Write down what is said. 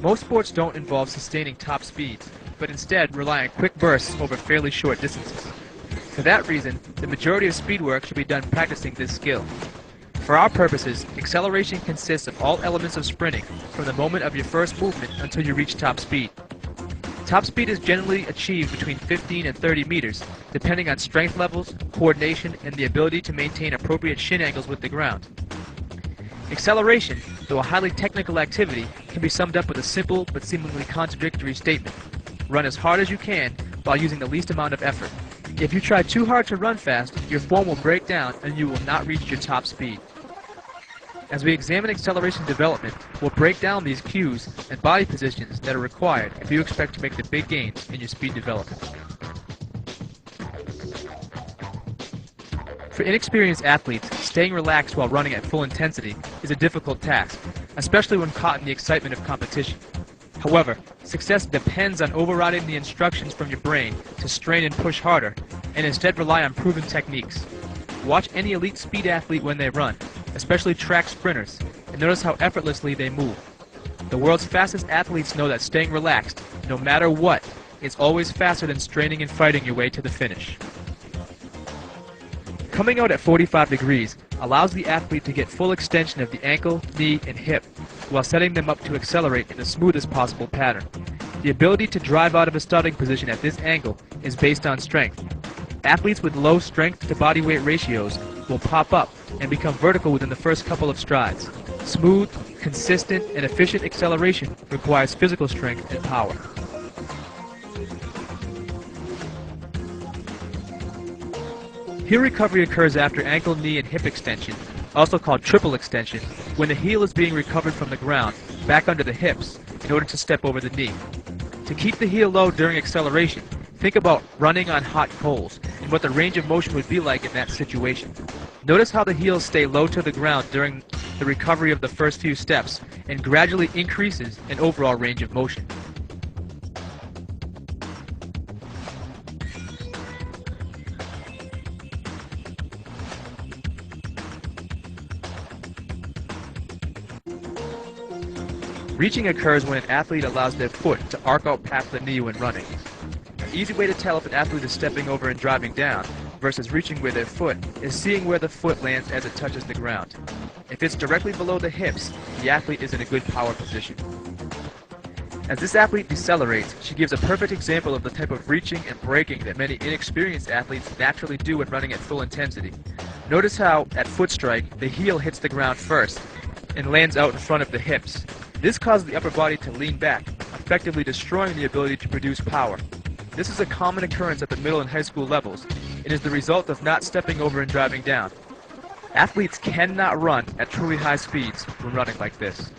Most sports don't involve sustaining top speeds, but instead rely on quick bursts over fairly short distances. For that reason, the majority of speed work should be done practicing this skill. For our purposes, acceleration consists of all elements of sprinting, from the moment of your first movement until you reach top speed. Top speed is generally achieved between 15 and 30 meters, depending on strength levels, coordination, and the ability to maintain appropriate shin angles with the ground. Acceleration, though a highly technical activity, can be summed up with a simple but seemingly contradictory statement. Run as hard as you can while using the least amount of effort. If you try too hard to run fast, your form will break down and you will not reach your top speed. As we examine acceleration development, we'll break down these cues and body positions that are required if you expect to make the big gains in your speed development. For inexperienced athletes, staying relaxed while running at full intensity is a difficult task, especially when caught in the excitement of competition. However, success depends on overriding the instructions from your brain to strain and push harder, and instead rely on proven techniques. Watch any elite speed athlete when they run, especially track sprinters, and notice how effortlessly they move. The world's fastest athletes know that staying relaxed, no matter what, is always faster than straining and fighting your way to the finish. Coming out at 45 degrees allows the athlete to get full extension of the ankle, knee, and hip, while setting them up to accelerate in the smoothest possible pattern. The ability to drive out of a starting position at this angle is based on strength. Athletes with low strength to body weight ratios will pop up and become vertical within the first couple of strides. Smooth, consistent, and efficient acceleration requires physical strength and power. Heel recovery occurs after ankle, knee, and hip extension, also called triple extension, when the heel is being recovered from the ground, back under the hips, in order to step over the knee. To keep the heel low during acceleration, think about running on hot coals and what the range of motion would be like in that situation. Notice how the heels stay low to the ground during the recovery of the first few steps and gradually increases in overall range of motion. Reaching occurs when an athlete allows their foot to arc out past the knee when running. An easy way to tell if an athlete is stepping over and driving down versus reaching with their foot is seeing where the foot lands as it touches the ground. If it's directly below the hips, the athlete is in a good power position. As this athlete decelerates, she gives a perfect example of the type of reaching and braking that many inexperienced athletes naturally do when running at full intensity. Notice how, at foot strike, the heel hits the ground first and lands out in front of the hips. This causes the upper body to lean back, effectively destroying the ability to produce power. This is a common occurrence at the middle and high school levels. It is the result of not stepping over and driving down. Athletes cannot run at truly high speeds when running like this.